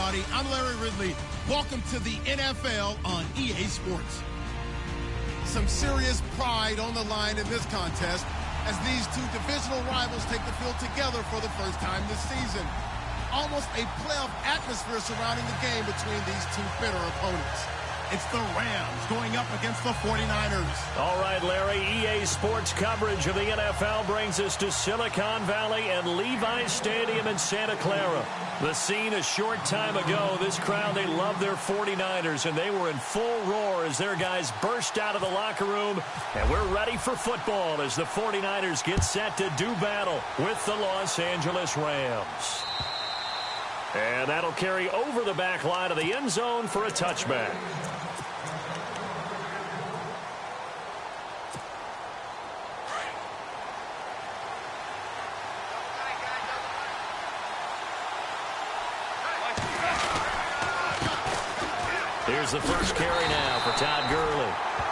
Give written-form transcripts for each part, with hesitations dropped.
everybody. I'm Larry Ridley. Welcome to the NFL on EA Sports. Some serious pride on the line in this contest as these two divisional rivals take the field together for the first time this season. Almost a playoff atmosphere surrounding the game between these two bitter opponents. It's the Rams going up against the 49ers. All right, Larry, EA Sports coverage of the NFL brings us to Silicon Valley and Levi's Stadium in Santa Clara. The scene a short time ago, this crowd, they love their 49ers, and they were in full roar as their guys burst out of the locker room. And we're ready for football as the 49ers get set to do battle with the Los Angeles Rams. And that'll carry over the back line of the end zone for a touchback. Here's the first carry now for Todd Gurley.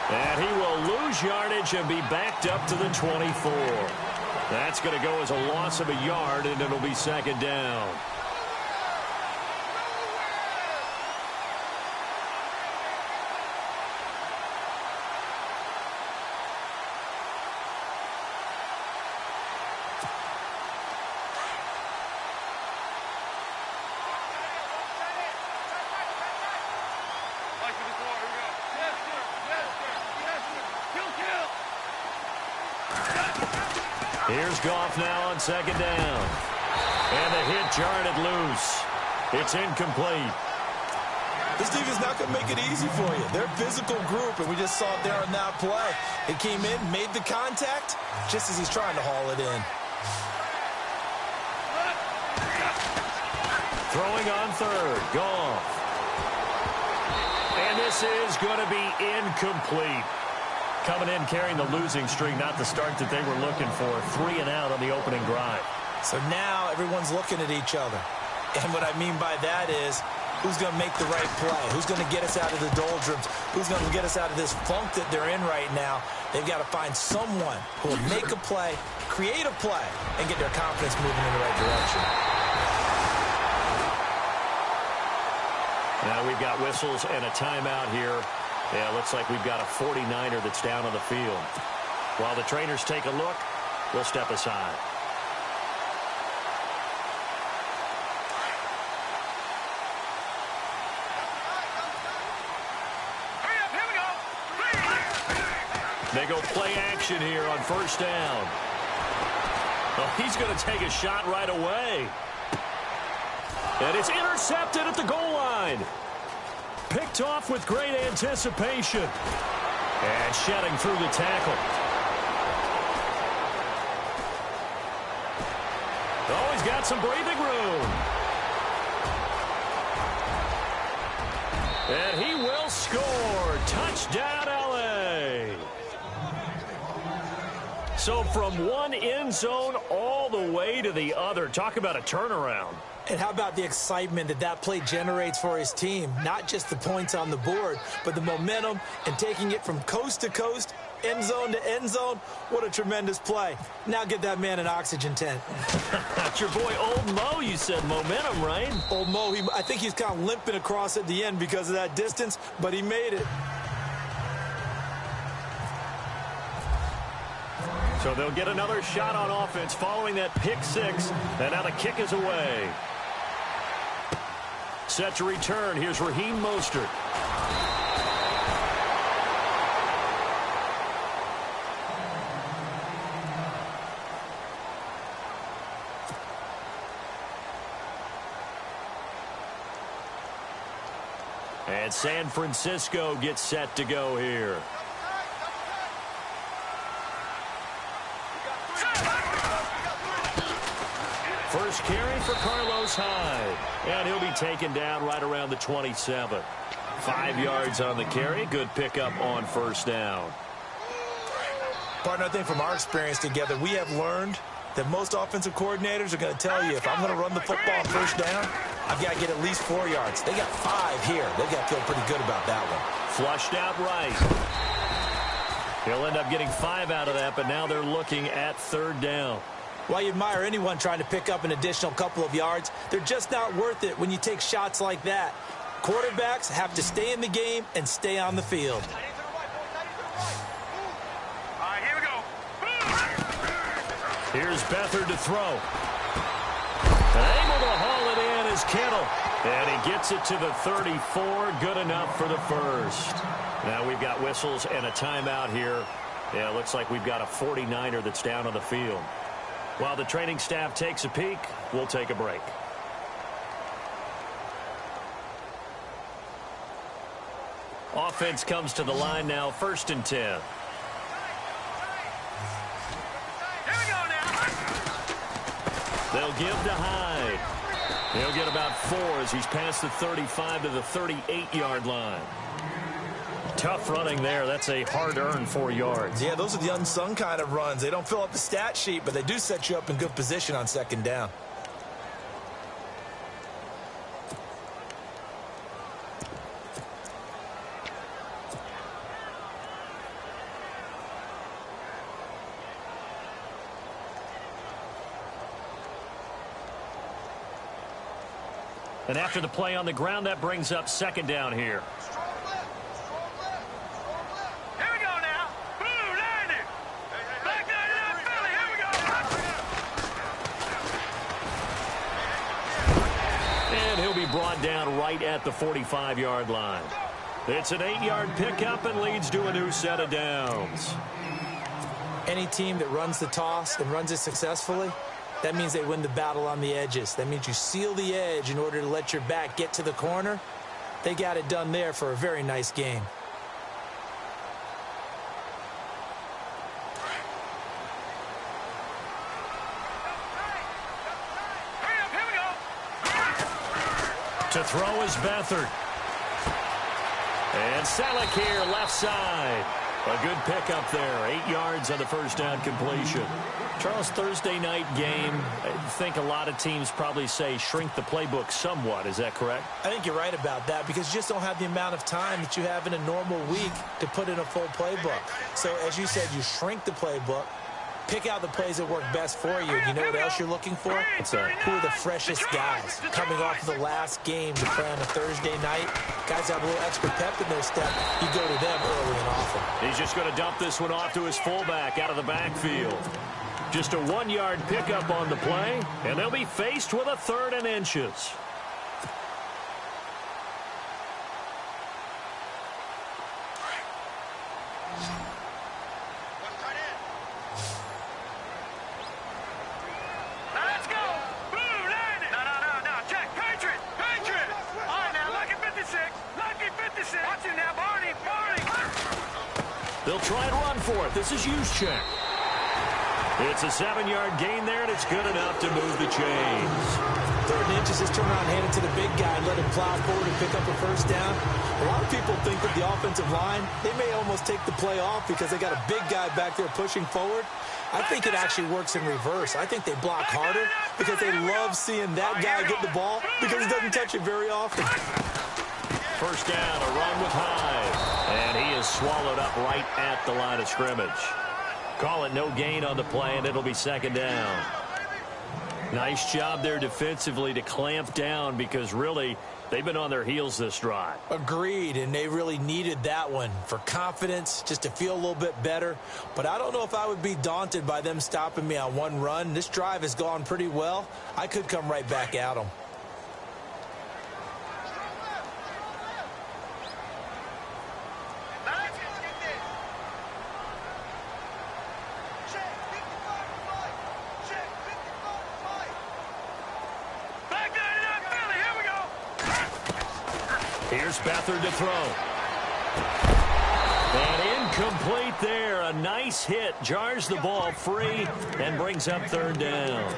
And he will lose yardage and be backed up to the 24. That's going to go as a loss of a yard, and it'll be second down. Here's Goff now on second down. And the hit jarred it loose. It's incomplete. This defense not going to make it easy for you. They're a physical group, and we just saw it there on that play. It came in, made the contact, just as he's trying to haul it in. Throwing on third. Goff. And this is going to be incomplete. Coming in carrying the losing streak, not the start that they were looking for. 3 and out on the opening drive. So now everyone's looking at each other. And what I mean by that is, who's going to make the right play? Who's going to get us out of the doldrums? Who's going to get us out of this funk that they're in right now? They've got to find someone who will make a play, create a play, and get their confidence moving in the right direction. Now we've got whistles and a timeout here. Yeah, looks like we've got a 49er that's down on the field. While the trainers take a look, we'll step aside. They go play action here on first down. Oh, he's going to take a shot right away. And it's intercepted at the goal line. Picked off with great anticipation. And shedding through the tackle. Oh, he's got some breathing room. And he will score. Touchdown, LA. So from one end zone all the way to the other. Talk about a turnaround. And how about the excitement that that play generates for his team? Not just the points on the board, but the momentum and taking it from coast to coast, end zone to end zone. What a tremendous play. Now get that man an oxygen tent. That's your boy Old Mo, you said. Momentum, right? Old Mo, I think he's kind of limping across at the end because of that distance, but he made it. So they'll get another shot on offense following that pick six. And now the kick is away. Set to return. Here's Raheem Mostert. And San Francisco gets set to go here. First carry for Carlos Hyde. And he'll be taken down right around the 27. 5 yards on the carry. Good pickup on first down. Partner, I think from our experience together, we have learned that most offensive coordinators are going to tell you, if I'm going to run the football on first down, I've got to get at least 4 yards. They got 5 here. They've got to feel pretty good about that one. Flushed out right. He'll end up getting 5 out of that, but now they're looking at third down. While you admire anyone trying to pick up an additional couple of yards, they're just not worth it when you take shots like that. Quarterbacks have to stay in the game and stay on the field. All right, here we go. Here's Beathard to throw. Able to haul it in is Kittle. And he gets it to the 34. Good enough for the first. Now we've got whistles and a timeout here. Yeah, it looks like we've got a 49er that's down on the field. While the training staff takes a peek, we'll take a break. Offense comes to the line now, 1st and 10. Here we go now. They'll give to Hyde. He'll get about 4 as he's past the 35 to the 38-yard line. Tough running there. That's a hard-earned 4 yards. Yeah, those are the unsung kind of runs. They don't fill up the stat sheet, but they do set you up in good position on 2nd down. And after the play on the ground, that brings up 2nd down here. Here we go now. Boom, landing. Back there to that Philly. Here we go. And he'll be brought down right at the 45-yard line. It's an 8-yard pickup and leads to a new set of downs. Any team that runs the toss and runs it successfully, that means they win the battle on the edges. That means you seal the edge in order to let your back get to the corner. They got it done there for a very nice game. Here we go. To throw is Beathard. And Selleck here, left side. A good pickup there. 8 yards on the first down completion. Charles, Thursday night game, I think a lot of teams probably say shrink the playbook somewhat. Is that correct? I think you're right about that because you just don't have the amount of time that you have in a normal week to put in a full playbook. So, as you said, you shrink the playbook, pick out the plays that work best for you. You know what else you're looking for? Who are the freshest guys coming off of the last game to play on a Thursday night? Guys have a little extra pep in their step. You go to them early and often. He's just going to dump this one off to his fullback out of the backfield. Just a 1-yard pickup on the play, and they'll be faced with a 3rd and inches. Let's go. Boom, landing. No. Check. Patriot. All right, now, lucky 56. Lucky 56. Watch it now, Barney. They'll try and run for it. This is Juszczyk. It's a 7-yard gain there, and it's good enough to move the chains. 3rd and inches, just turn around, hand it to the big guy, and let him plow forward and pick up a first down. A lot of people think that the offensive line, they may almost take the play off because they got a big guy back there pushing forward. I think it actually works in reverse. I think they block harder because they love seeing that guy get the ball because he doesn't touch it very often. First down, a run with Hyde. And he is swallowed up right at the line of scrimmage. Call it no gain on the play, and it'll be 2nd down. Nice job there defensively to clamp down because really they've been on their heels this drive. Agreed, and they really needed that one for confidence, just to feel a little bit better. But I don't know if I would be daunted by them stopping me on one run. This drive has gone pretty well. I could come right back at them. Here's Beathard to throw. And incomplete there. A nice hit. Jars the ball free and brings up 3rd down.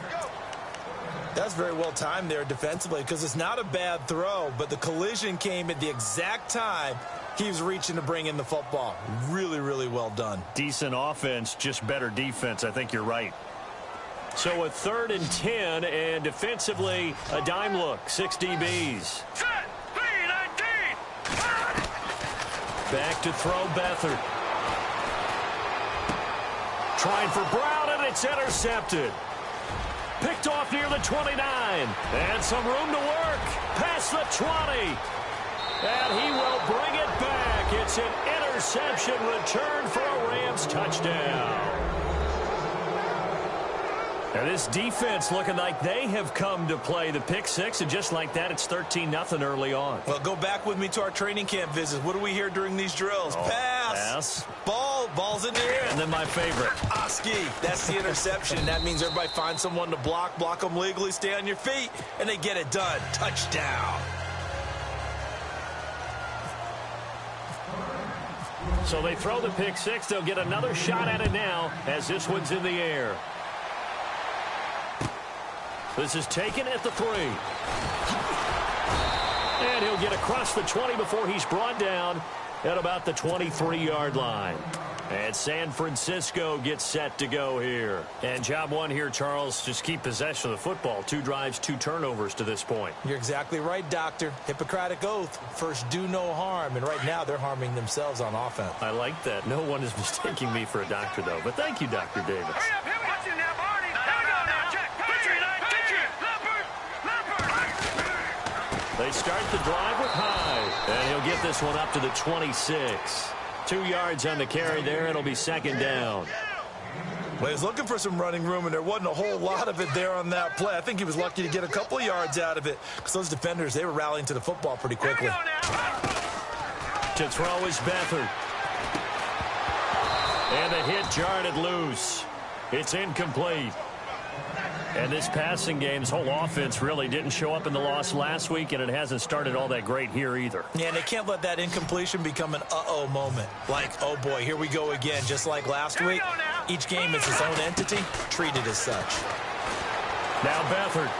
That's very well timed there defensively because it's not a bad throw, but the collision came at the exact time he was reaching to bring in the football. Really, really well done. Decent offense, just better defense. I think you're right. So a 3rd and 10, and defensively a dime look. 6 DBs. Back to throw Beathard. Trying for Brown, and it's intercepted. picked off near the 29. And some room to work. Past the 20. And he will bring it back. It's an interception return for a Rams touchdown. And this defense looking like they have come to play the pick six, and just like that, it's 13-0 early on. Well, go back with me to our training camp visits. What do we hear during these drills? Pass. Ball's in the air. And then my favorite. Oski. That's the interception. That means everybody finds someone to block them legally, stay on your feet, and they get it done. Touchdown. So they throw the pick six. They'll get another shot at it now as this one's in the air. This is taken at the 3. And he'll get across the 20 before he's brought down at about the 23-yard line. And San Francisco gets set to go here. And job one here, Charles, just keep possession of the football. 2 drives, 2 turnovers to this point. You're exactly right, Doctor. Hippocratic oath. First, do no harm. And right now, they're harming themselves on offense. I like that. No one is mistaking me for a doctor, though. But thank you, Dr. Davis. Hurry up, here we go. Now, Barney. Now, check. They start the drive with Hyde. And he'll get this one up to the 26. 2 yards on the carry there. It'll be second down. Well, he was looking for some running room, and there wasn't a whole lot of it there on that play. I think he was lucky to get a couple of yards out of it because those defenders, they were rallying to the football pretty quickly. To throw is Beathard. And the hit jarred it loose. It's incomplete. And this passing game, this whole offense really didn't show up in the loss last week, and it hasn't started all that great here either. Yeah, and they can't let that incompletion become an uh-oh moment. Like, oh boy, here we go again, just like last week. Each game is its own entity, treated as such. Now Beathard.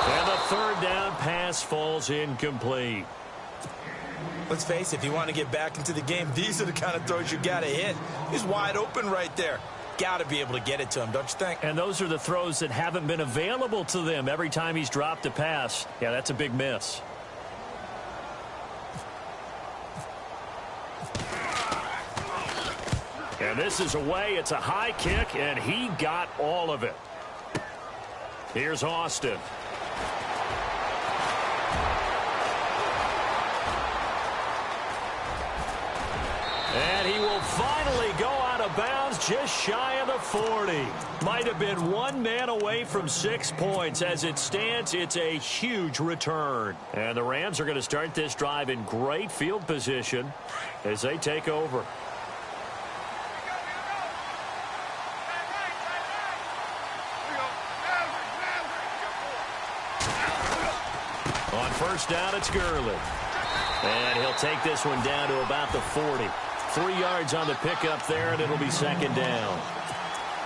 And the third down pass falls incomplete. Let's face it, if you want to get back into the game, these are the kind of throws you got to hit. He's wide open right there. Got to be able to get it to him, don't you think? And those are the throws that haven't been available to them every time he's dropped a pass. Yeah, that's a big miss. And this is away. It's a high kick, and he got all of it. Here's Austin. And he will finally go out of bounds just shy of the 40. Might have been one man away from 6 points. As it stands, it's a huge return. And the Rams are going to start this drive in great field position as they take over. On first down, it's Gurley. And he'll take this one down to about the 40. 3 yards on the pickup there, and it'll be second down.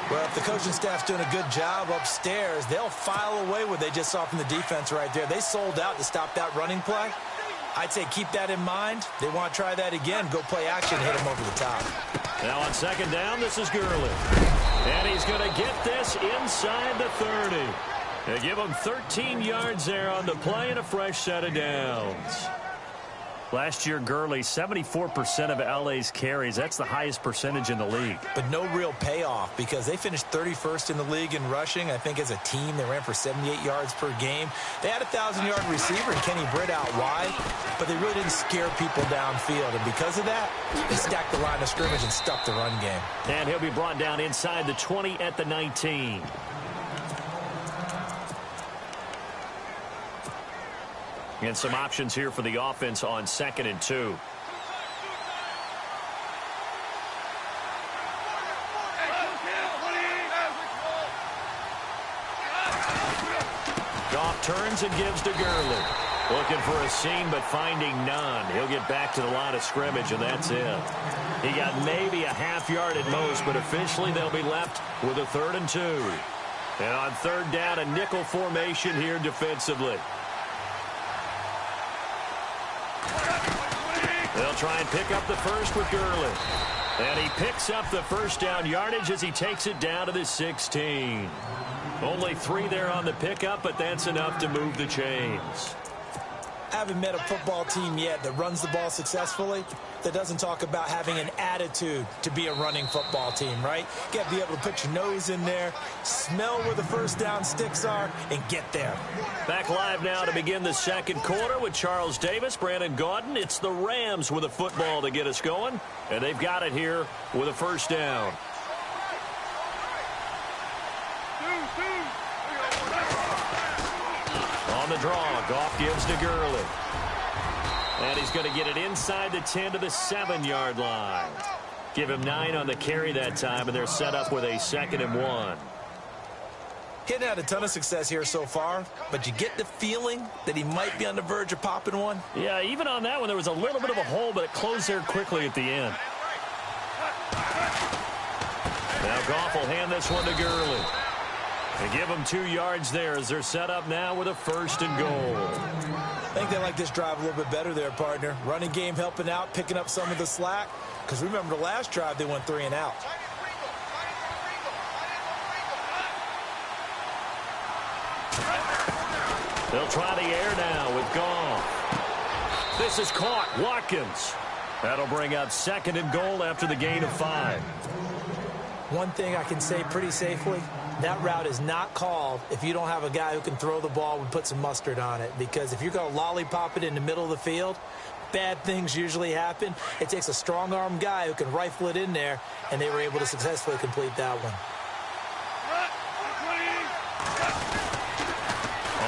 Well, if the coaching staff's doing a good job upstairs, they'll file away what they just saw from the defense right there. They sold out to stop that running play. I'd say keep that in mind. They want to try that again. Go play action, hit him over the top. Now on second down, this is Gurley. And he's going to get this inside the 30. They give him 13 yards there on the play and a fresh set of downs. Last year, Gurley, 74% of LA's carries. That's the highest percentage in the league. But no real payoff because they finished 31st in the league in rushing. I think as a team, they ran for 78 yards per game. They had a 1,000-yard receiver in Kenny Britt out wide, but they really didn't scare people downfield. And because of that, they stacked the line of scrimmage and stuffed the run game. And he'll be brought down inside the 20 at the 19. And some options here for the offense on 2nd and 2. Goff turns and gives to Gurley. Looking for a seam, but finding none. He'll get back to the line of scrimmage, and that's it. He got maybe a half yard at most, but officially they'll be left with a 3rd and 2. And on 3rd down, a nickel formation here defensively. They'll try and pick up the first with Gurley. And he picks up the first down yardage as he takes it down to the 16. Only 3 there on the pickup, but that's enough to move the chains. I haven't met a football team yet that runs the ball successfully that doesn't talk about having an attitude to be a running football team, right? You got to be able to put your nose in there, smell where the first down sticks are, and get there. Back live now to begin the second quarter with Charles Davis, Brandon Gaudin. It's the Rams with a football to get us going, and they've got it here with a first down. On the draw, Goff gives to Gurley. And he's going to get it inside the 10 to the 7-yard line. Give him 9 on the carry that time, and they're set up with a 2nd and 1. Hitting had a ton of success here so far, but you get the feeling that he might be on the verge of popping one. Yeah, even on that one, there was a little bit of a hole, but it closed there quickly at the end. Now Goff will hand this one to Gurley. And give them 2 yards there as they're set up now with a 1st and goal. I think they like this drive a little bit better there, partner. Running game helping out, picking up some of the slack. Because remember the last drive, they went 3 and out. They'll try the air now with Goff. This is caught. Watkins. That'll bring up 2nd and goal after the gain of 5. One thing I can say pretty safely, that route is not called if you don't have a guy who can throw the ball and put some mustard on it. Because if you're going to lollipop it in the middle of the field, bad things usually happen. It takes a strong-arm guy who can rifle it in there, and they were able to successfully complete that one.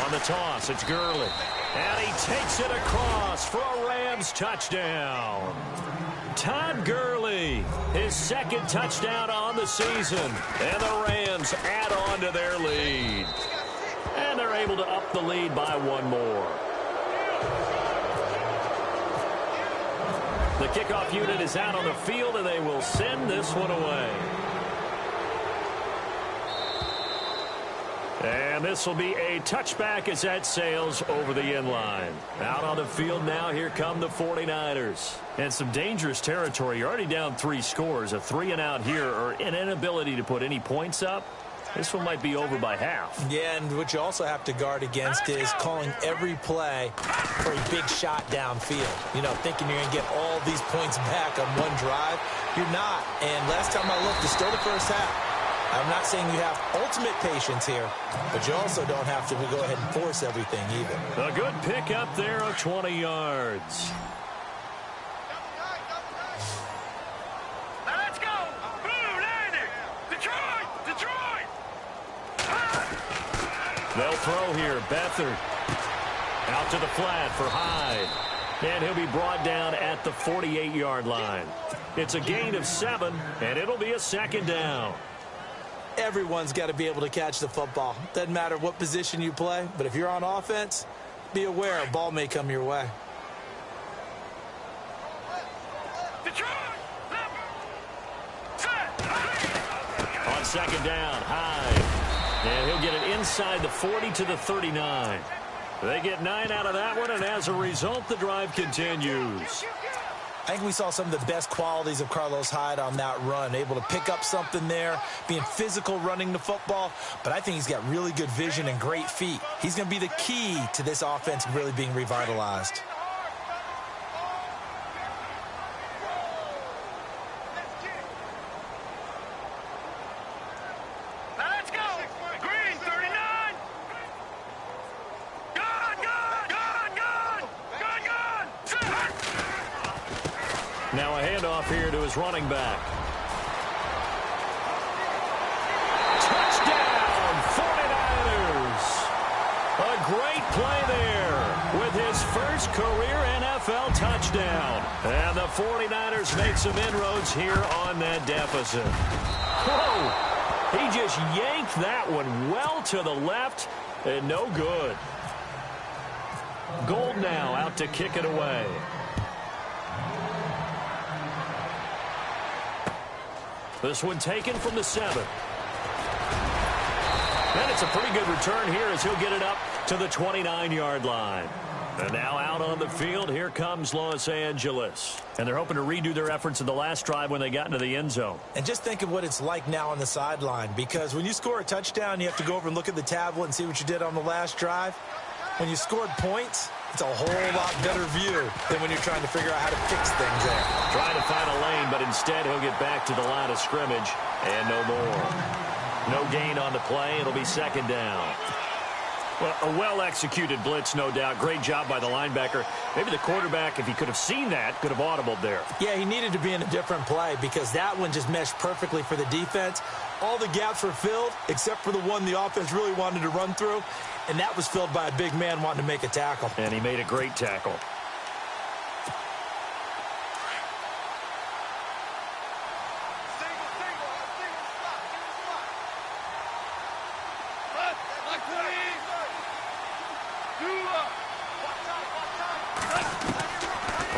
On the toss, it's Gurley. And he takes it across for a Rams touchdown. Todd Gurley, his 2nd touchdown on the season. And the Rams add on to their lead. And they're able to up the lead by 1 more. The kickoff unit is out on the field, and they will send this one away. And this will be a touchback as that sails over the end line. Out on the field now, here come the 49ers. And some dangerous territory. You're already down 3 scores. A 3 and out here, or an inability to put any points up. This one might be over by half. Yeah, and what you also have to guard against is calling every play for a big shot downfield. You know, thinking you're going to get all these points back on one drive. You're not. And last time I looked, it's still the first half. I'm not saying you have ultimate patience here, but you also don't have to go ahead and force everything either. A good pick up there of 20 yards. Now let's go! Blue landing! Detroit! Detroit! They'll throw here. Beathard out to the flat for Hyde. And he'll be brought down at the 48-yard line. It's a gain of 7, and it'll be a 2nd down. Everyone's got to be able to catch the football. Doesn't matter what position you play, but if you're on offense, be aware a ball may come your way. On 2nd down, Hyde. And he'll get it inside the 40 to the 39. They get 9 out of that one, and as a result, the drive continues. I think we saw some of the best qualities of Carlos Hyde on that run. Able to pick up something there, being physical running the football. But I think he's got really good vision and great feet. He's going to be the key to this offense really being revitalized. Now let's go! Green, 39! Gone! Now a handoff here to his running back. Touchdown, 49ers! A great play there with his first career NFL touchdown. And the 49ers make some inroads here on that deficit. Whoa! He just yanked that one well to the left and no good. Gold now out to kick it away. This one taken from the 7. And it's a pretty good return here as he'll get it up to the 29-yard line. And now out on the field, here comes Los Angeles. And they're hoping to redo their efforts in the last drive when they got into the end zone. And just think of what it's like now on the sideline, because when you score a touchdown, you have to go over and look at the tablet and see what you did on the last drive. When you scored points, it's a whole lot better view than when you're trying to figure out how to fix things there. Trying to find a lane, but instead he'll get back to the line of scrimmage and no more. No gain on the play. It'll be second down. Well, a well-executed blitz, no doubt. Great job by the linebacker. Maybe the quarterback, if he could have seen that, could have audibled there. Yeah, he needed to be in a different play because that one just meshed perfectly for the defense. All the gaps were filled except for the one the offense really wanted to run through, and that was filled by a big man wanting to make a tackle. And he made a great tackle.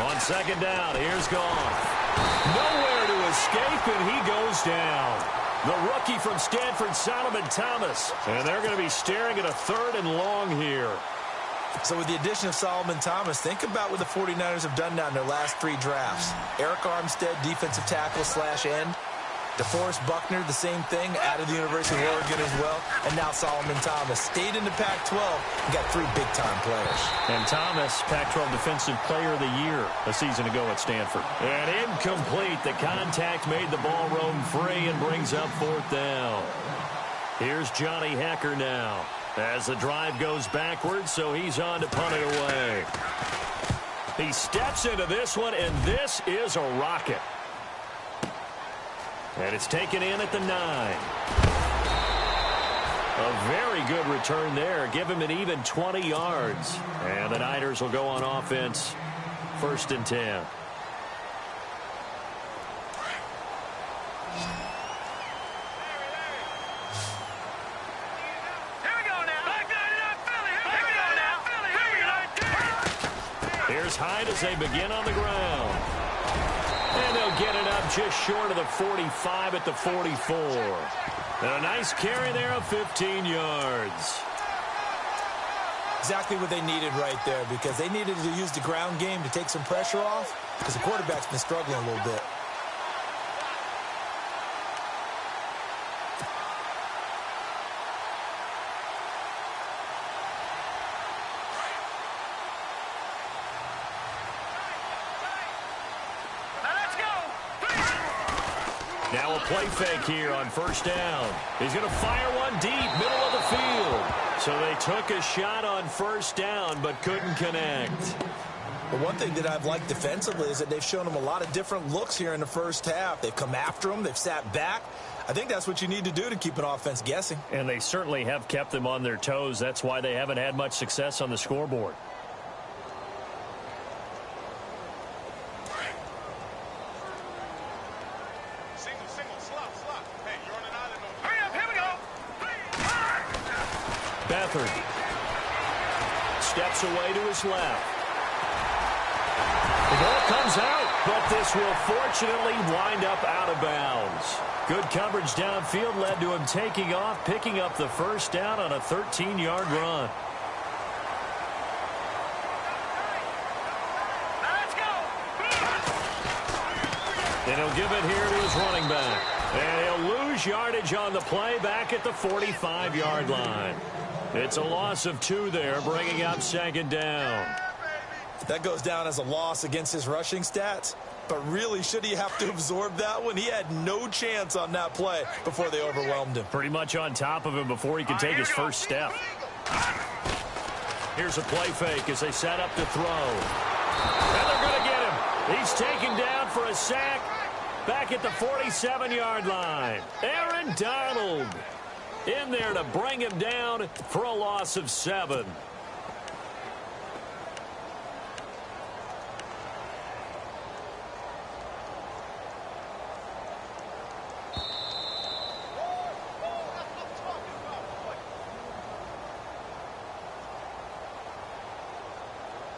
On second down, here's Goff. Nowhere to escape, and he goes down. The rookie from Stanford, Solomon Thomas. And they're going to be staring at a 3rd and long here. So with the addition of Solomon Thomas, think about what the 49ers have done now in their last 3 drafts. Eric Armstead, defensive tackle / end. DeForest Buckner, the same thing, out of the University of Oregon as well. And now Solomon Thomas stayed in the Pac-12 and got 3 big-time players. And Thomas, Pac-12 Defensive Player of the Year a season ago at Stanford. And incomplete. The contact made the ball roam free and brings up 4th down. Here's Johnny Hekker now as the drive goes backwards, so he's on to punt it away. He steps into this one, and this is a rocket. And it's taken in at the 9. A very good return there. Give him an even 20 yards. And the Niners will go on offense. 1st and 10. Here we go now. Back 99 Philly. Here we go now. Philly. Here's Hyde as they begin on the ground. And they'll get it up just short of the 45 at the 44. And a nice carry there of 15 yards. Exactly what they needed right there because they needed to use the ground game to take some pressure off because the quarterback's been struggling a little bit. Now a play fake here on 1st down. He's going to fire one deep, middle of the field. So they took a shot on 1st down, but couldn't connect. But one thing that I've liked defensively is that they've shown them a lot of different looks here in the first half. They've come after them. They've sat back. I think that's what you need to do to keep an offense guessing. And they certainly have kept them on their toes. That's why they haven't had much success on the scoreboard. Beathard steps away to his left. The ball comes out, but this will fortunately wind up out of bounds. Good coverage downfield led to him taking off, picking up the 1st down on a 13-yard run. Let's go. And he'll give it here to his running back. And he'll lose yardage on the play back at the 45-yard line. It's a loss of 2 there, bringing up 2nd down. That goes down as a loss against his rushing stats. But really, should he have to absorb that one? He had no chance on that play before they overwhelmed him. Pretty much on top of him before he could take his first step. Here's a play fake as they set up to throw. And they're going to get him. He's taken down for a sack back at the 47-yard line. Aaron Donald in there to bring him down for a loss of 7.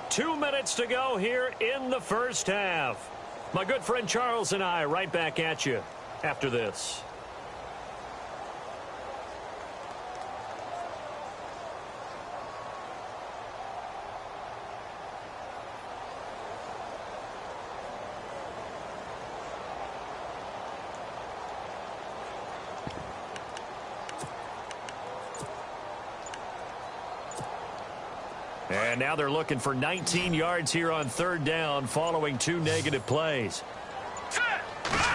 Two minutes to go here in the first half. My good friend Charles and I right back at you after this. And now they're looking for 19 yards here on third down following 2 negative plays.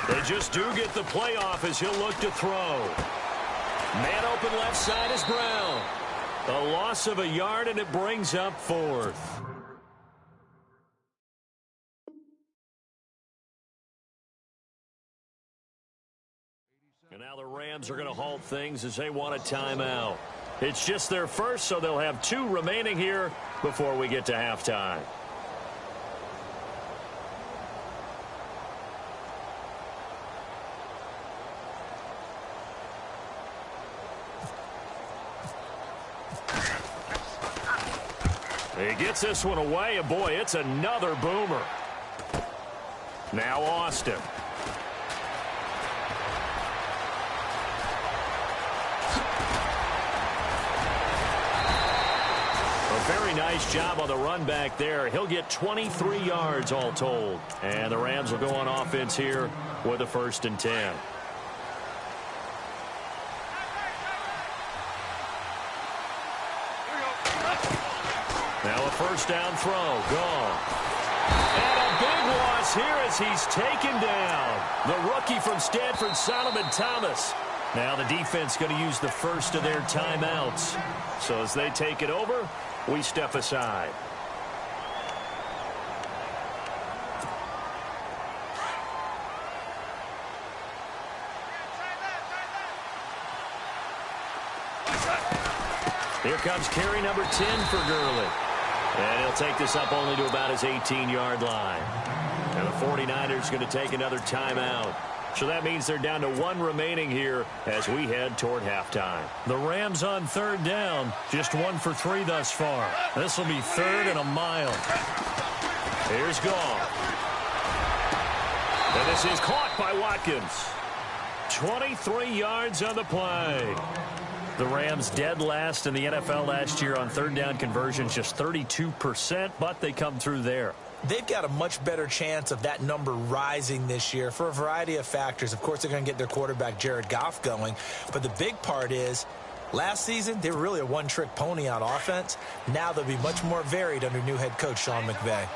They just do get the play off as he'll look to throw. Man open left side is Brown. A loss of a yard, and it brings up 4th. And now the Rams are going to halt things as they want a timeout. It's just their first, so they'll have 2 remaining here before we get to halftime. He gets this one away, and boy, it's another boomer. Now Austin. Very nice job on the run back there. He'll get 23 yards all told. And the Rams will go on offense here with a 1st and 10. Now a 1st down throw. Gone. And a big loss here as he's taken down. The rookie from Stanford, Solomon Thomas. Now the defense going to use the first of their timeouts. So as they take it over, we step aside. Here comes carry number 10 for Gurley. And he'll take this up only to about his 18-yard line. And the 49ers going to take another timeout. So that means they're down to 1 remaining here as we head toward halftime. The Rams on 3rd down, just 1 for 3 thus far. This will be 3rd and a mile. Here's Goff. And this is caught by Watkins. 23 yards on the play. The Rams dead last in the NFL last year on 3rd down conversions, just 32%, but they come through there. They've got a much better chance of that number rising this year for a variety of factors. Of course, they're going to get their quarterback, Jared Goff, going. But the big part is, last season, they were really a one-trick pony on offense. Now they'll be much more varied under new head coach Sean McVay.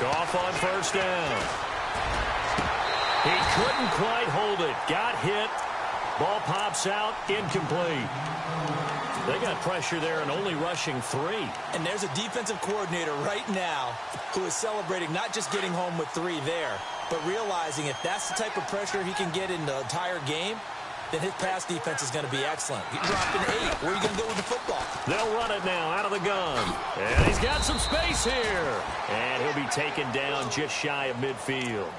Goff on 1st down. He couldn't quite hold it. Got hit. Ball pops out, incomplete. They got pressure there and only rushing 3. And there's a defensive coordinator right now who is celebrating not just getting home with 3 there, but realizing if that's the type of pressure he can get in the entire game, then his pass defense is going to be excellent. He dropped an 8. Where are you going to go with the football? They'll run it now out of the gun. And he's got some space here. And he'll be taken down just shy of midfield.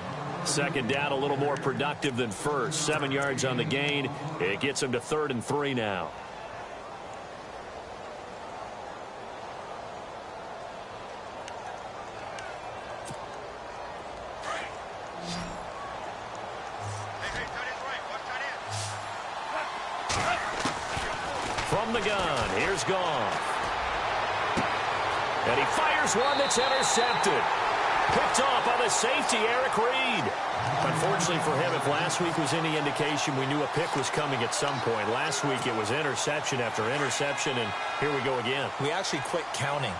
2nd down, a little more productive than 1st. 7 yards on the gain. It gets him to 3rd and 3 now. From the gun, here's Goff. And he fires one that's intercepted. Picked off by the safety, Eric Reed. Unfortunately for him, if last week was any indication, we knew a pick was coming at some point. Last week it was interception after interception, and here we go again. We actually quit counting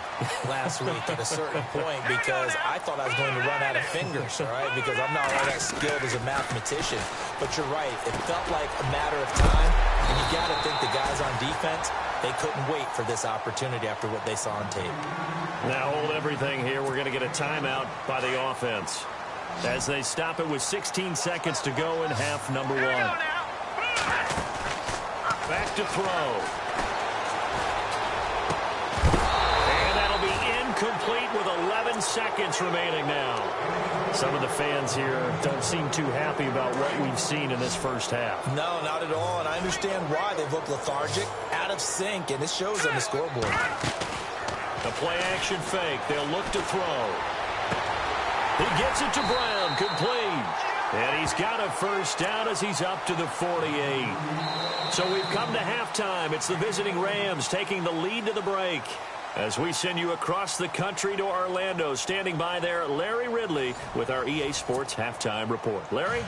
last week at a certain point because I thought I was going to run out of fingers, all right, because I'm not all that skilled as a mathematician. But you're right. It felt like a matter of time, and you got to think the guys on defense, they couldn't wait for this opportunity after what they saw on tape. Now hold everything here. We're going to get a timeout by the offense as they stop it with 16 seconds to go in half number 1. Back to throw. And that'll be incomplete with 11 seconds remaining now. Some of the fans here don't seem too happy about what we've seen in this first half. No, not at all, and I understand why. They've looked lethargic, out of sync, and it shows on the scoreboard. A play-action fake. They'll look to throw. He gets it to Brown, complete. And he's got a 1st down as he's up to the 48. So we've come to halftime. It's the visiting Rams taking the lead to the break. As we send you across the country to Orlando, standing by there, Larry Ridley with our EA Sports Halftime Report. Larry?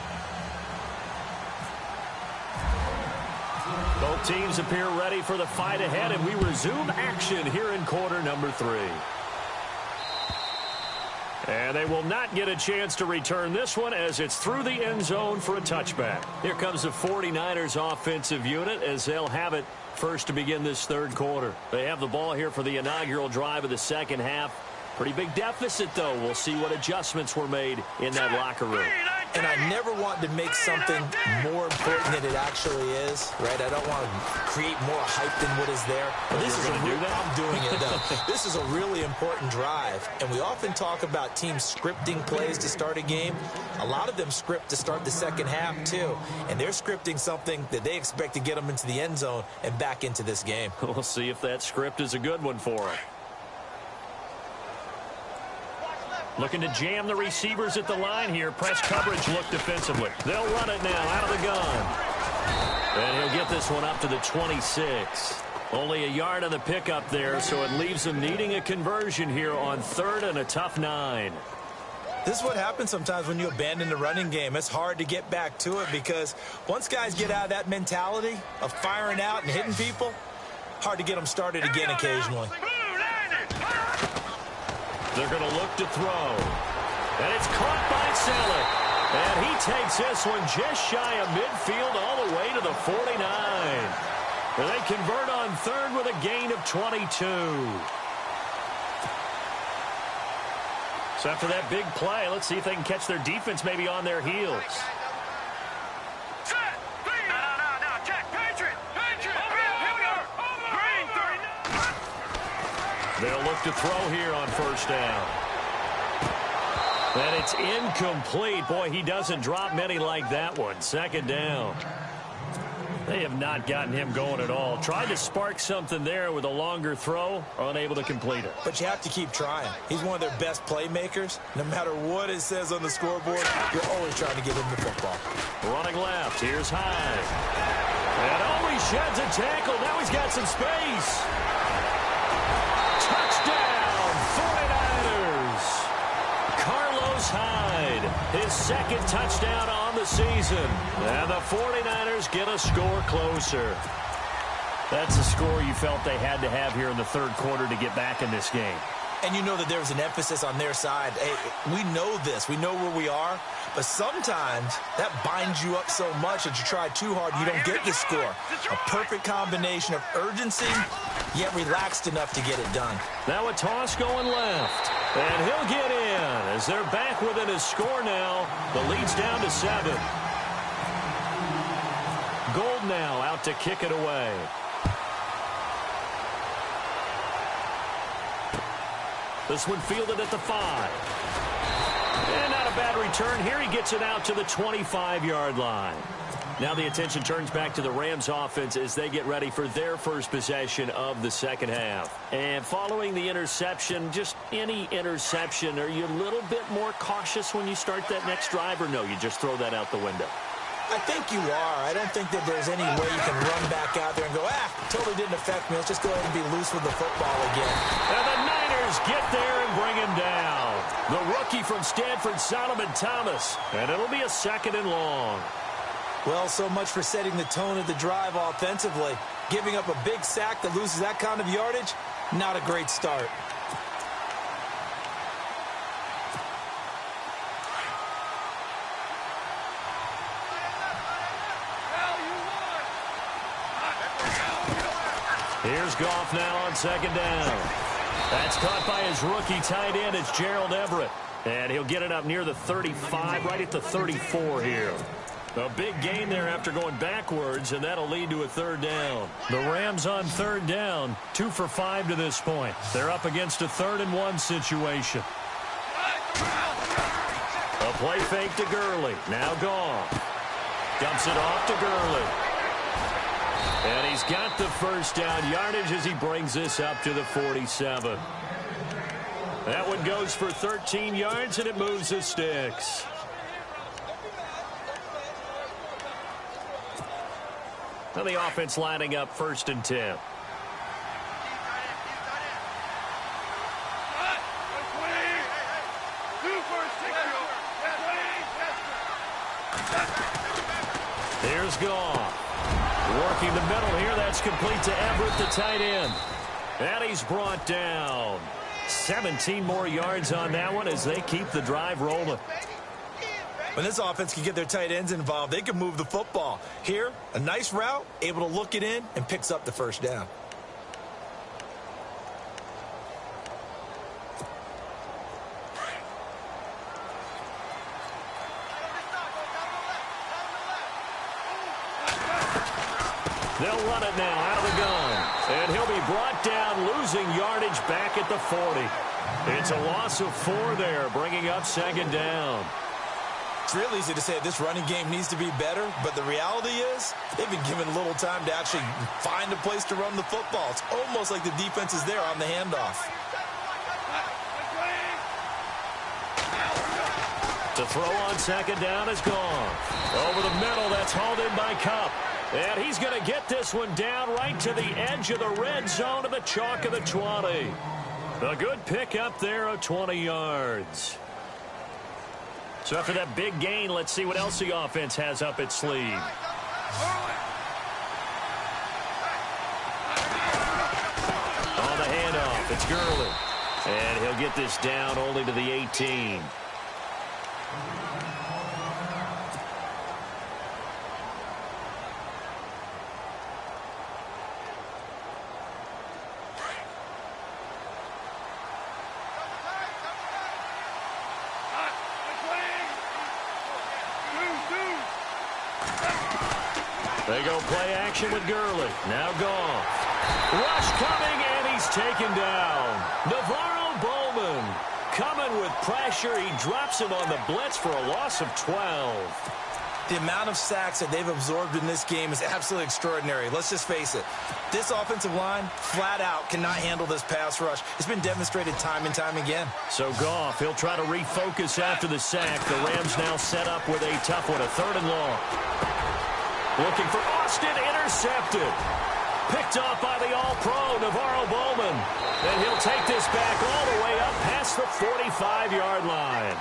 Both teams appear ready for the fight ahead, and we resume action here in quarter number 3. And they will not get a chance to return this one as it's through the end zone for a touchback. Here comes the 49ers offensive unit as they'll have it first to begin this third quarter. They have the ball here for the inaugural drive of the second half. Pretty big deficit, though. We'll see what adjustments were made in that locker room. And I never want to make something more important than it actually is, right? I don't want to create more hype than what is there. But this is I'm doing it, though. This is a really important drive. And we often talk about teams scripting plays to start a game. A lot of them script to start the second half, too. And they're scripting something that they expect to get them into the end zone and back into this game. We'll see if that script is a good one for them. Looking to jam the receivers at the line here. Press coverage look defensively. They'll run it now out of the gun. And he'll get this one up to the 26. Only a yard on the pickup there, so it leaves him needing a conversion here on third and a tough 9. This is what happens sometimes when you abandon the running game. It's hard to get back to it because once guys get out of that mentality of firing out and hitting people, hard to get them started again occasionally. They're going to look to throw. And it's caught by Selleck. And he takes this one just shy of midfield all the way to the 49. And they convert on third with a gain of 22. So after that big play, let's see if they can catch their defense maybe on their heels. They'll look to throw here on first down. And it's incomplete. Boy, he doesn't drop many like that one. Second down. They have not gotten him going at all. Tried to spark something there with a longer throw, unable to complete it. But you have to keep trying. He's one of their best playmakers. No matter what it says on the scoreboard, you're always trying to get him the football. Running left. Here's Hyde. And he sheds a tackle. Now he's got some space. Touchdown, 49ers. Carlos Hyde, his second touchdown on the season. And the 49ers get a score closer. That's a score you felt they had to have here in the third quarter to get back in this game. And you know that there's an emphasis on their side. Hey, we know this. We know where we are. But sometimes that binds you up so much that you try too hard, you don't get the score. A perfect combination of urgency, yet relaxed enough to get it done. Now a toss going left. And he'll get in as they're back within his score now. The lead's down to 7. Gold now out to kick it away. This one fielded at the 5. And not a bad return here. He gets it out to the 25-yard line. Now the attention turns back to the Rams offense as they get ready for their first possession of the second half. And following the interception, just any interception, are you a little bit more cautious when you start that next drive, or no, you just throw that out the window? I think you are. I don't think that there's any way you can run back out there and go, totally didn't affect me. Let's just go ahead and be loose with the football again. And the Niners get there and bring him down. The rookie from Stanford, Solomon Thomas. And it'll be a second and long. Well, so much for setting the tone of the drive offensively. Giving up a big sack that loses that kind of yardage, not a great start. Here's Goff now on second down. That's caught by his rookie tight end. It's Gerald Everett. And he'll get it up near the 35, right at the 34 here. A big gain there after going backwards, and that'll lead to a third down. The Rams on third down, 2 for 5 to this point. They're up against a 3rd and 1 situation. A play fake to Gurley. Now Goff. Dumps it off to Gurley. And he's got the first down yardage as he brings this up to the 47. That one goes for 13 yards, and it moves the sticks. Now the offense lining up 1st and 10. Here's Goff. Working the middle here. That's complete to Everett, the tight end. And he's brought down. 17 more yards on that one as they keep the drive rolling. When this offense can get their tight ends involved, they can move the football. Here, a nice route, able to look it in, and picks up the first down. They'll run it now out of the gun. And he'll be brought down, losing yardage back at the 40. It's a loss of 4 there, bringing up second down. It's real easy to say this running game needs to be better, but the reality is they've been given little time to actually find a place to run the football. It's almost like the defense is there on the handoff. The throw on second down is gone. Over the middle, that's hauled in by Kupp. And he's going to get this one down right to the edge of the red zone of the chalk of the 20. A good pickup there of 20 yards. So after that big gain, let's see what else the offense has up its sleeve. On the handoff, it's Gurley. And he'll get this down only to the 18. They go play action with Gurley. Now gone. Rush coming, and he's taken down. Navarro Bowman coming with pressure. He drops him on the blitz for a loss of 12. The amount of sacks that they've absorbed in this game is absolutely extraordinary. Let's just face it. This offensive line, flat out, cannot handle this pass rush. It's been demonstrated time and time again. So Goff, he'll try to refocus after the sack. The Rams now set up with a tough one, a 3rd and long. Looking for Austin, intercepted. Picked off by the All-Pro, Navarro Bowman. And he'll take this back all the way up past the 45-yard line.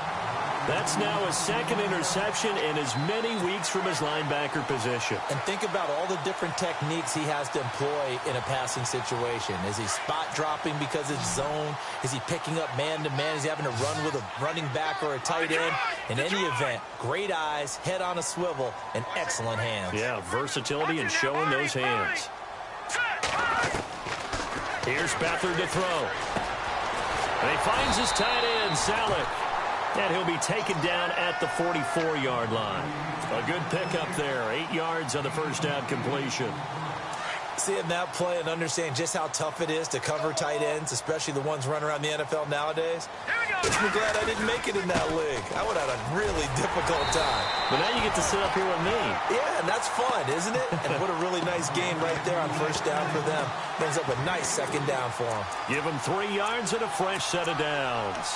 That's now his 2nd interception in as many weeks from his linebacker position. And think about all the different techniques he has to employ in a passing situation. Is he spot dropping because it's zone? Is he picking up man-to-man? Is he having to run with a running back or a tight end? In any event, great eyes, head on a swivel, and excellent hands. Yeah, versatility and showing those hands. Here's Beathard to throw. And he finds his tight end, Salek. And he'll be taken down at the 44-yard line. A good pickup there. 8 yards on the first down completion. Seeing that play and understand just how tough it is to cover tight ends, especially the ones running around the NFL nowadays. I'm glad I didn't make it in that league. I would have had a really difficult time. But now you get to sit up here with me. Yeah, and that's fun, isn't it? And what a really nice game right there on first down for them. Brings up a nice second down for them. Give them 3 yards and a fresh set of downs.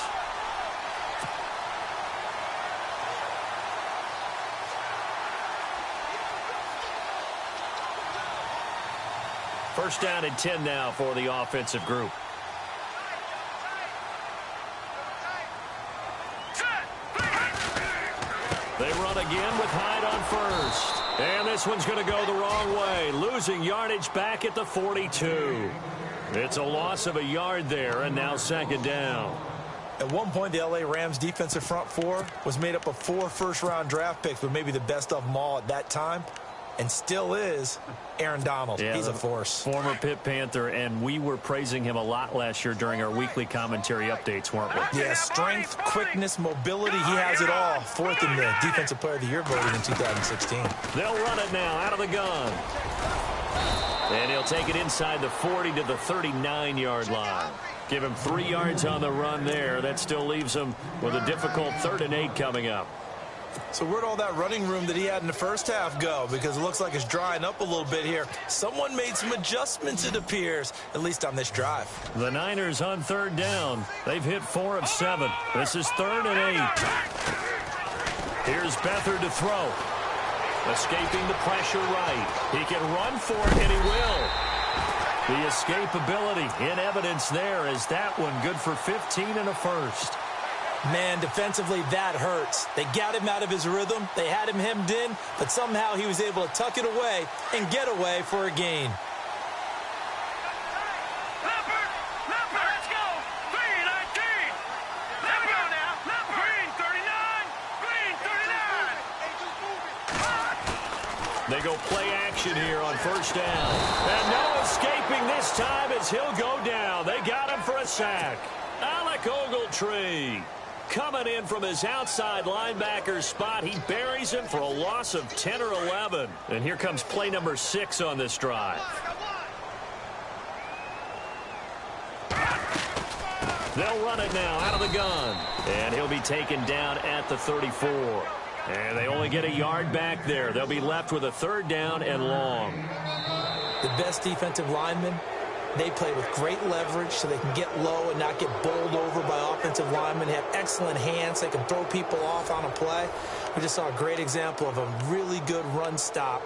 First down and 10 now for the offensive group. They run again with Hyde on first. And this one's going to go the wrong way. Losing yardage back at the 42. It's a loss of a yard there, and now second down. At one point, the L.A. Rams defensive front 4 was made up of 4 first-round draft picks, but maybe the best of them all at that time. And still is Aaron Donald. Yeah, he's a force. Former Pitt Panther, and we were praising him a lot last year during our weekly commentary updates, weren't we? Yeah, strength, quickness, mobility, he has it all. 4th in the Defensive Player of the Year voting in 2016. They'll run it now out of the gun. And he'll take it inside the 40 to the 39-yard line. Give him 3 yards on the run there. That still leaves him with a difficult 3rd and 8 coming up. So where'd all that running room that he had in the first half go? Because it looks like it's drying up a little bit here. Someone made some adjustments, it appears, at least on this drive. The Niners on 3rd down. They've hit 4 of 7. This is 3rd and 8. Here's Beathard to throw. Escaping the pressure right. He can run for it, and he will. The escapability in evidence there is that one good for 15 and a first. Man, defensively, that hurts. They got him out of his rhythm. They had him hemmed in, but somehow he was able to tuck it away and get away for a gain. Let's go. 319. Let me go now. Green 39. Green 39. They go play action here on first down. And no escaping this time as he'll go down. They got him for a sack. Alec Ogletree coming in from his outside linebacker spot. He buries him for a loss of 10 or 11. And here comes play number 6 on this drive. They'll run it now out of the gun. And he'll be taken down at the 34. And they only get a yard back there. They'll be left with a third down and long. The best defensive linemen, they play with great leverage so they can get low and not get bowled over by offensive linemen. They have excellent hands. They can throw people off on a play. We just saw a great example of a really good run stop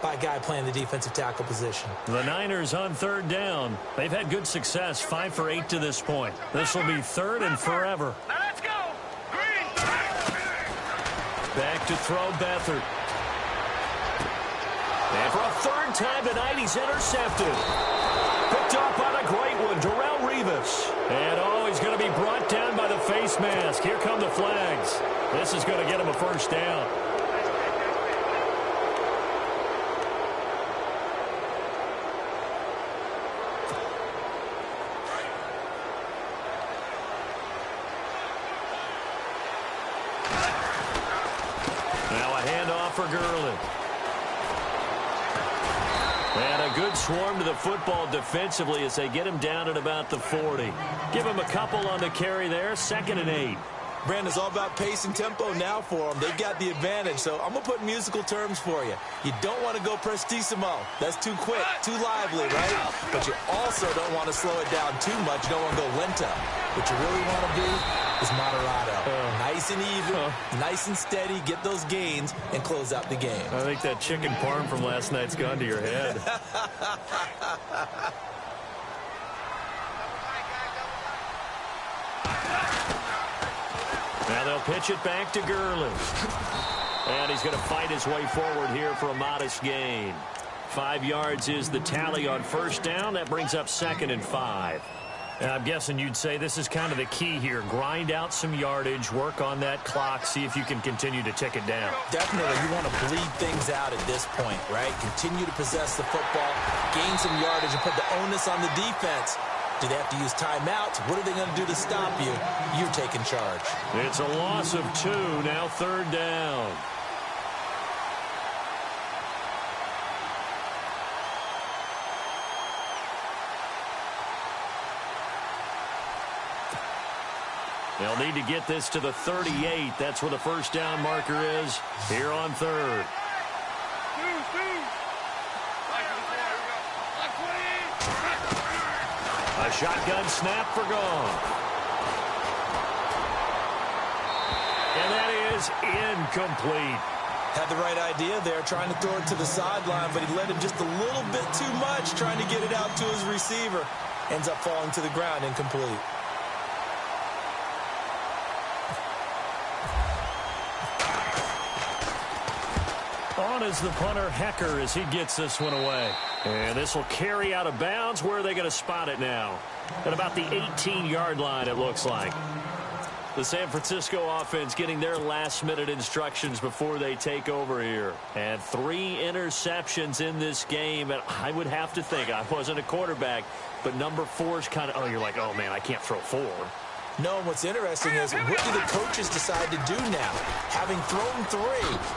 by a guy playing the defensive tackle position. The Niners on third down. They've had good success, 5 for 8 to this point. This will be third and forever. Now let's go. Green. Back to throw Beathard. And for a third time tonight, he's intercepted. Picked off by the great one, Darrelle Revis. And he's going to be brought down by the face mask. Here come the flags. This is going to get him a first down. Now a handoff for Gurley. And a good swarm to the football defensively as they get him down at about the 40. Give him a couple on the carry there, 2nd and 8. Brandon, it's all about pace and tempo now for them. They've got the advantage, so I'm going to put musical terms for you. You don't want to go prestissimo. That's too quick, too lively, right? But you also don't want to slow it down too much. You don't want to go lento. What you really want to be is moderato. Nice and even, nice and steady, get those gains, and close out the game. I think that chicken parm from last night's gone to your head. Now they'll pitch it back to Gurley. And he's going to fight his way forward here for a modest gain. 5 yards is the tally on first down. That brings up 2nd and 5. And I'm guessing you'd say this is kind of the key here. Grind out some yardage, work on that clock, see if you can continue to tick it down. Definitely, you want to bleed things out at this point, right? Continue to possess the football, gain some yardage, and put the onus on the defense. Do they have to use timeouts? What are they going to do to stop you? You're taking charge. It's a loss of 2, now third down. They'll need to get this to the 38. That's where the first down marker is here on third. A shotgun snap for Goff. And that is incomplete. Had the right idea there, trying to throw it to the sideline, but he led him just a little bit too much, trying to get it out to his receiver. Ends up falling to the ground, incomplete. On is the punter, Hecker, as he gets this one away. And this will carry out of bounds. Where are they going to spot it now? At about the 18-yard line, it looks like. The San Francisco offense getting their last-minute instructions before they take over here. And 3 interceptions in this game. And I would have to think, I wasn't a quarterback, but number 4 is kind of, you're like, oh, man, I can't throw 4. No, and what's interesting is, what do the coaches decide to do now? Having thrown 3,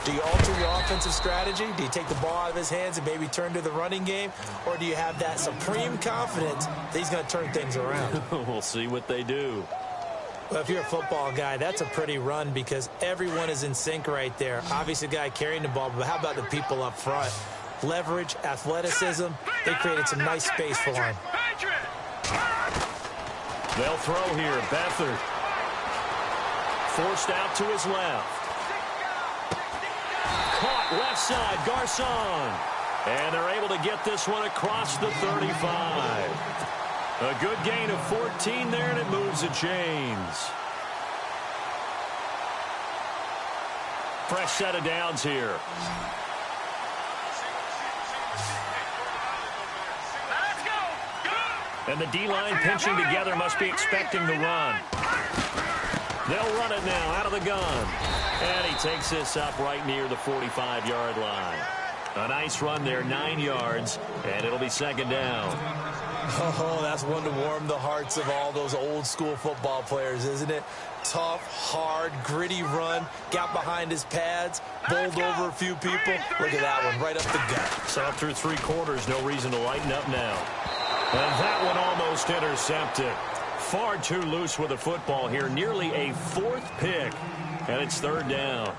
do you alter your offensive strategy? Do you take the ball out of his hands and maybe turn to the running game? Or do you have that supreme confidence that he's going to turn things around? We'll see what they do. Well, if you're a football guy, that's a pretty run because everyone is in sync right there. Obviously, the guy carrying the ball, but how about the people up front? Leverage, athleticism, they created some nice space for him. They'll throw here. Beathard. Forced out to his left. Caught left side. Garcon. And they're able to get this one across the 35. A good gain of 14 there, and it moves the chains. Fresh set of downs here. Let's go. And the D-line pinching together must be expecting the run. They'll run it now out of the gun. And he takes this up right near the 45-yard line. A nice run there, 9 yards, and it'll be second down. Oh, that's one to warm the hearts of all those old-school football players, isn't it? Tough, hard, gritty run, got behind his pads, bowled over a few people. Look at that one, right up the gut. Saw through 3 quarters, no reason to lighten up now. And that one almost intercepted. Far too loose with the football here, nearly a 4th pick, and it's third down.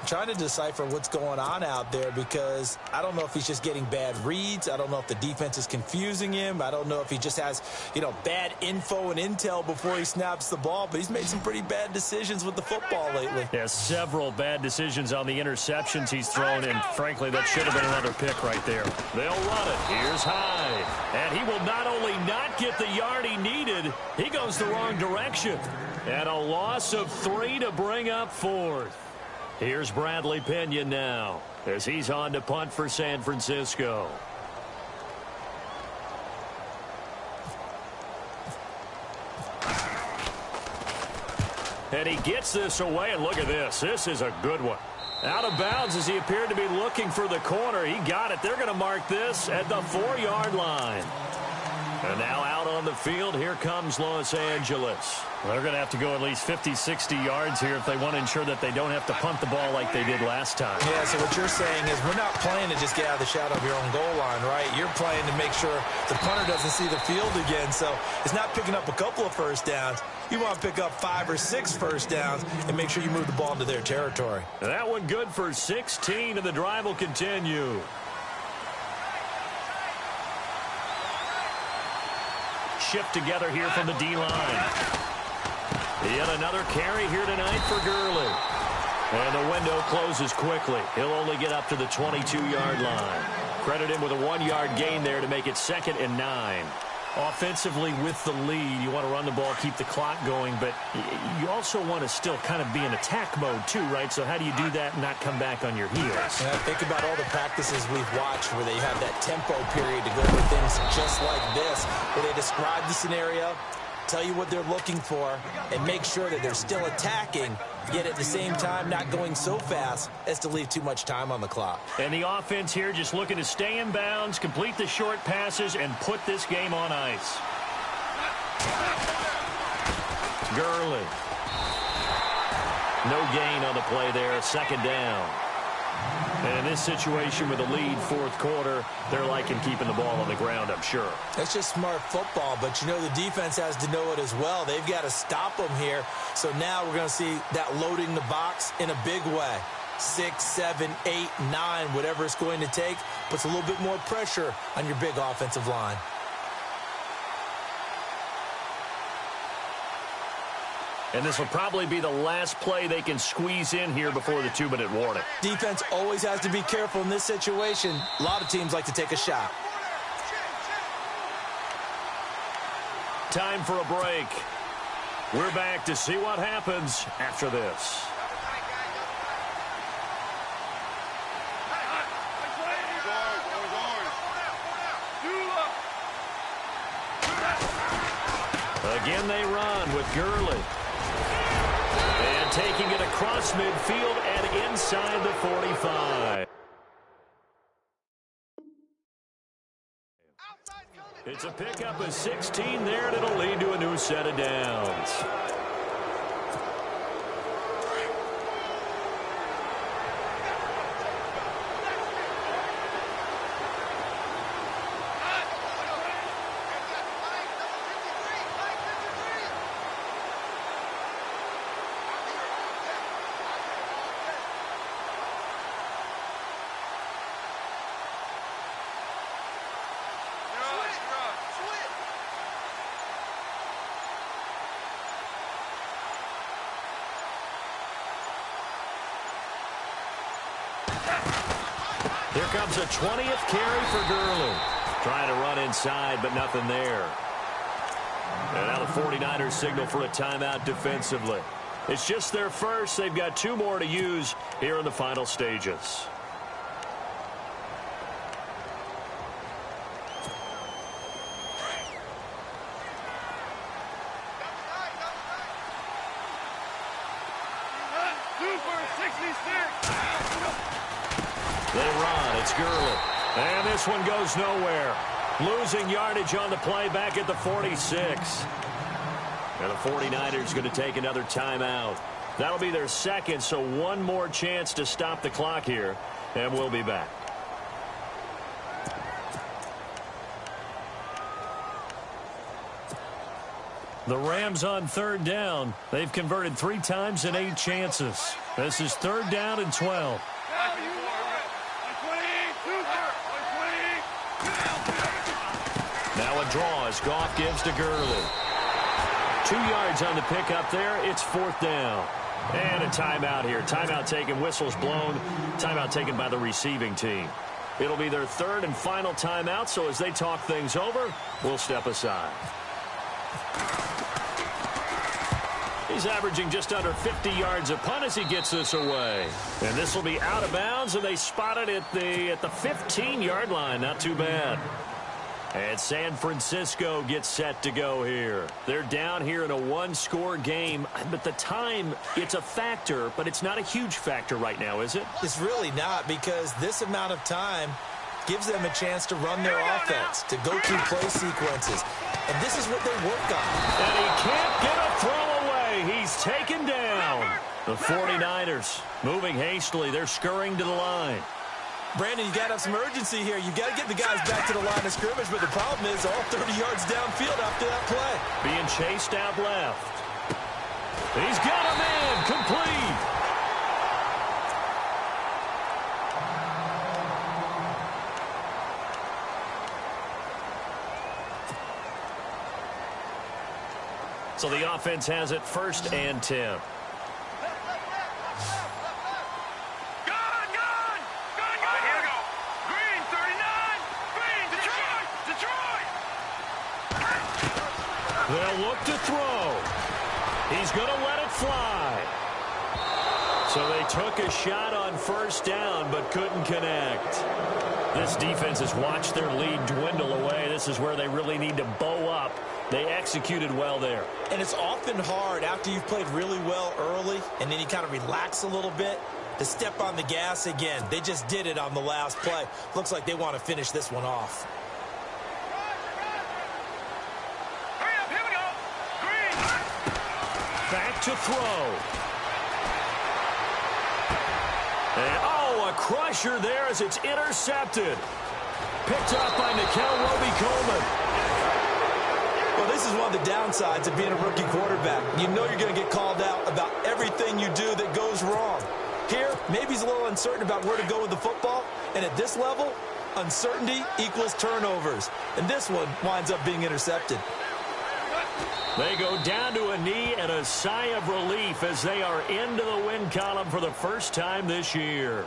Trying to decipher what's going on out there because I don't know if he's just getting bad reads. I don't know if the defense is confusing him. I don't know if he just has, bad info and intel before he snaps the ball, but he's made some pretty bad decisions with the football lately. Yeah, several bad decisions on the interceptions he's thrown, and frankly, that should have been another pick right there. They'll run it. Here's Hyde. And he will not only not get the yard he needed, he goes the wrong direction. And a loss of 3 to bring up 4th. Here's Bradley Pinion now as he's on to punt for San Francisco. And he gets this away, and look at this. This is a good one. Out of bounds as he appeared to be looking for the corner. He got it. They're going to mark this at the 4-yard line. And now out on the field, here comes Los Angeles. Well, they're going to have to go at least 50, 60 yards here if they want to ensure that they don't have to punt the ball like they did last time. Yeah, so what you're saying is we're not playing to just get out of the shadow of your own goal line, right? You're playing to make sure the punter doesn't see the field again. So it's not picking up a couple of first downs. You want to pick up 5 or 6 first downs and make sure you move the ball into their territory. That one good for 16, and the drive will continue. Shift together here from the D-line. Yet another carry here tonight for Gurley. And the window closes quickly. He'll only get up to the 22-yard line. Credit him with a 1-yard gain there to make it 2nd and 9. Offensively with the lead, you want to run the ball, keep the clock going, but you also want to still kind of be in attack mode too, right? So how do you do that and not come back on your heels? Yeah, think about all the practices we've watched where they have that tempo period to go over things just like this, where they describe the scenario, tell you what they're looking for, and make sure that they're still attacking, yet at the same time not going so fast as to leave too much time on the clock. And the offense here just looking to stay in bounds, complete the short passes, and put this game on ice. Gurley. No gain on the play there, 2nd down. And in this situation with a lead 4th quarter, they're liking keeping the ball on the ground, I'm sure. That's just smart football, but the defense has to know it as well. They've got to stop them here. So now we're going to see that loading the box in a big way. 6, 7, 8, 9, whatever it's going to take, puts a little bit more pressure on your big offensive line. And this will probably be the last play they can squeeze in here before the 2-minute warning. Defense always has to be careful in this situation. A lot of teams like to take a shot. Time for a break. We're back to see what happens after this. Again they run with Gurley. And taking it across midfield and inside the 45. It's a pickup of 16 there, and it'll lead to a new set of downs. Here comes a 20th carry for Gurley. Trying to run inside, but nothing there. And now the 49ers signal for a timeout defensively. It's just their first. They've got 2 more to use here in the final stages. They run. It's Gurley. And this one goes nowhere. Losing yardage on the play back at the 46. And the 49ers going to take another timeout. That'll be their second, so one more chance to stop the clock here. And we'll be back. The Rams on 3rd down. They've converted 3 times in 8 chances. This is 3rd down and 12. Now a draw as Goff gives to Gurley. 2 yards on the pickup there. It's 4th down. And a timeout here. Timeout taken, whistles blown. Timeout taken by the receiving team. It'll be their 3rd and final timeout, so as they talk things over, we'll step aside. He's averaging just under 50 yards a punt as he gets this away. And this will be out of bounds, and they spot it at the 15-yard line. Not too bad. And San Francisco gets set to go here. They're down here in a 1-score game, but the time, it's a factor, but it's not a huge factor right now, is it? It's really not, because this amount of time gives them a chance to run their offense, to go through play sequences. And this is what they work on. And he can't get a throw away. He's taken down. The 49ers moving hastily. They're scurrying to the line. Brandon, you got to have some urgency here. You got to get the guys back to the line of scrimmage, but the problem is all 30 yards downfield after that play. Being chased out left. He's got a man complete. So the offense has it 1st and 10. They'll look to throw. He's going to let it fly. So they took a shot on 1st down but couldn't connect. This defense has watched their lead dwindle away. This is where they really need to bow up. They executed well there. And it's often hard after you've played really well early and then you kind of relax a little bit to step on the gas again. They just did it on the last play. Looks like they want to finish this one off. Back to throw. And, a crusher there as it's intercepted. Picked up by Nickel Roby-Coleman. Well, this is one of the downsides of being a rookie quarterback. You know you're going to get called out about everything you do that goes wrong. Here, maybe he's a little uncertain about where to go with the football. And at this level, uncertainty equals turnovers. And this one winds up being intercepted. They go down to a knee and a sigh of relief as they are into the win column for the first time this year.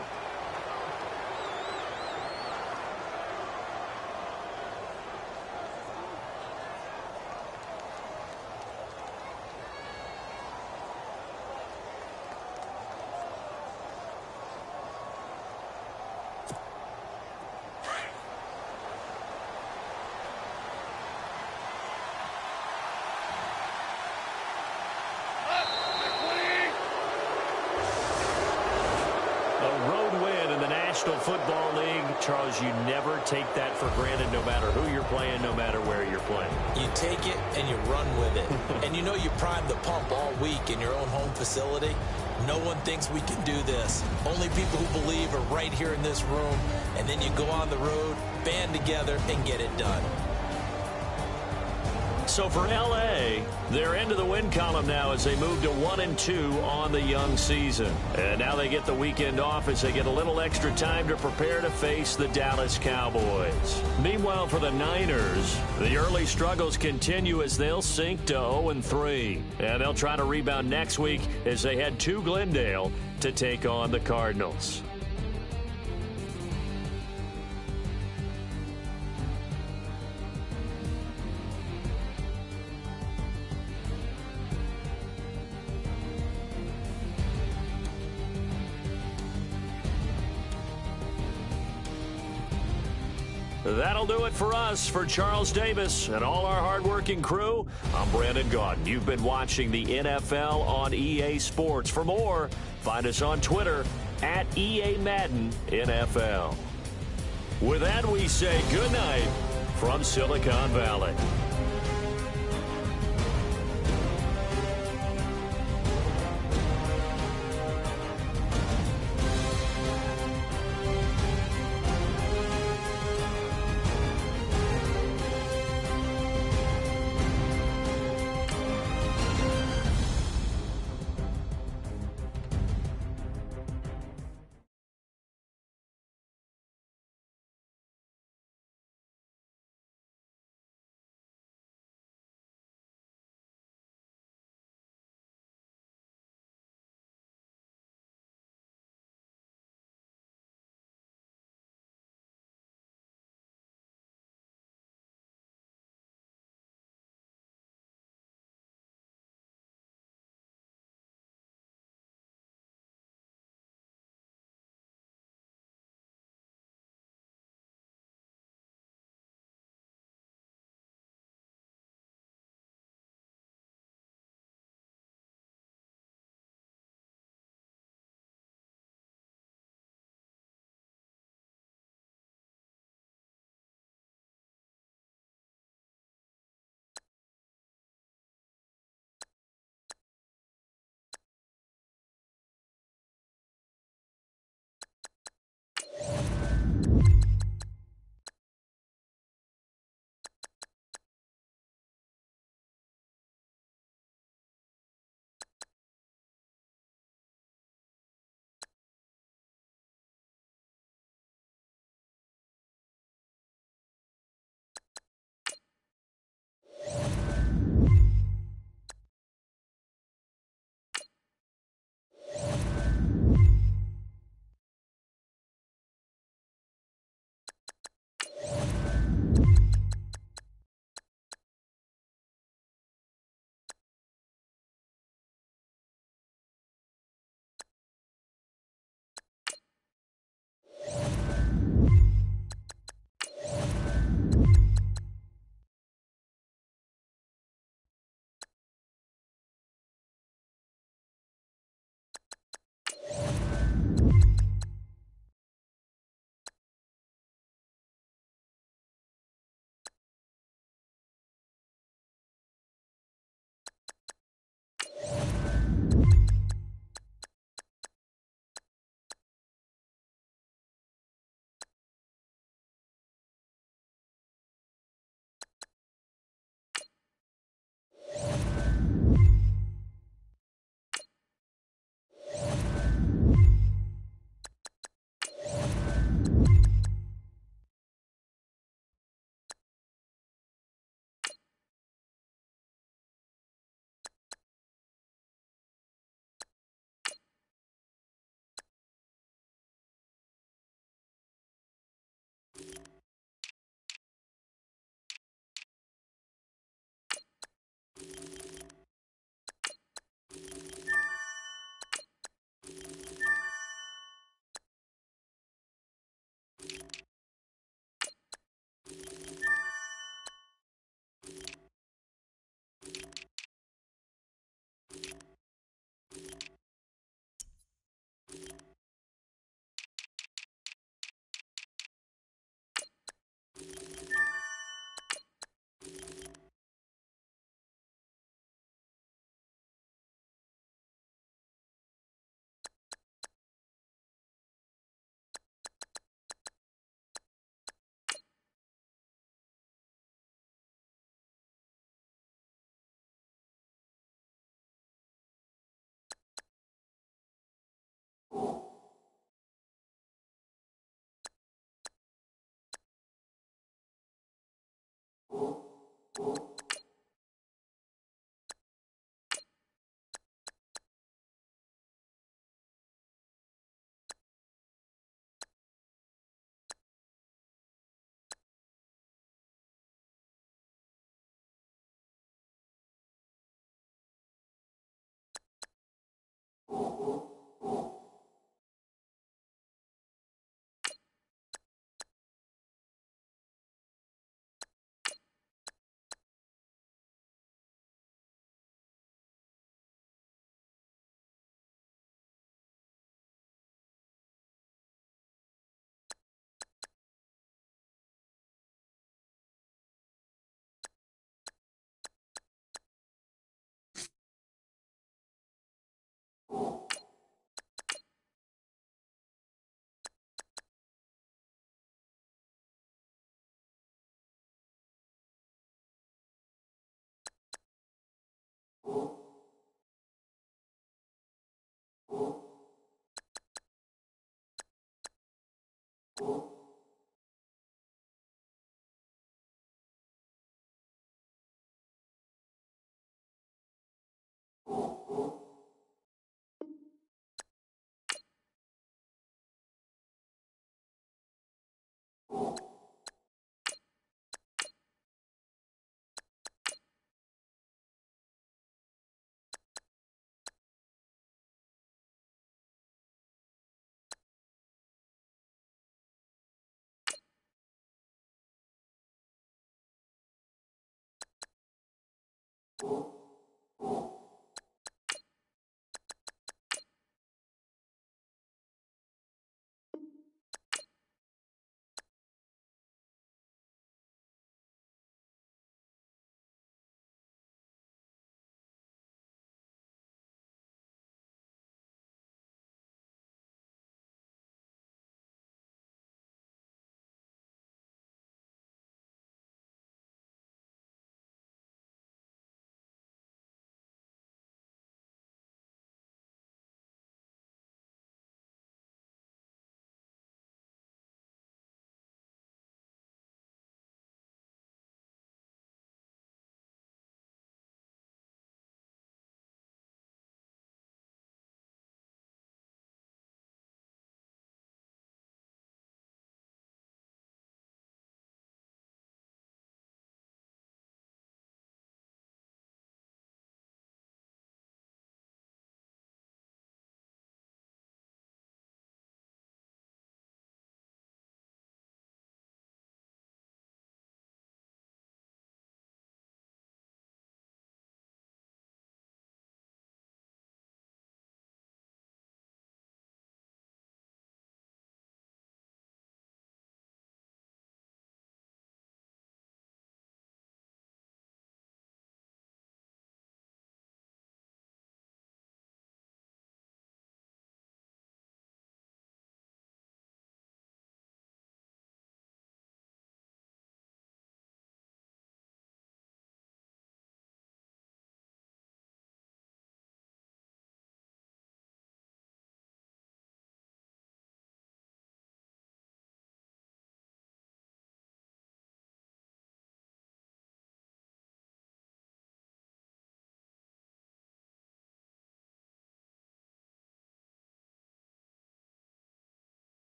Football League, Charles, you never take that for granted no matter who you're playing, no matter where you're playing. You take it and you run with it. And you know you primed the pump all week in your own home facility. No one thinks we can do this. Only people who believe are right here in this room. And then you go on the road, band together, and get it done. So for L.A., they're into the win column now as they move to 1-2 on the young season. And now they get the weekend off as they get a little extra time to prepare to face the Dallas Cowboys. Meanwhile, for the Niners, the early struggles continue as they'll sink to 0-3. And they'll try to rebound next week as they head to Glendale to take on the Cardinals. That'll do it for us. For Charles Davis and all our hardworking crew, I'm Brandon Gaudin. You've been watching the NFL on EA Sports. For more, find us on Twitter at EA Madden NFL. With that, we say good night from Silicon Valley.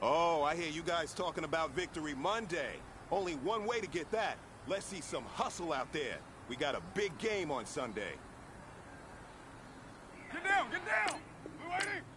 Oh, I hear you guys talking about Victory Monday. Only one way to get that. Let's see some hustle out there. We got a big game on Sunday. Get down! Get down! We're waiting!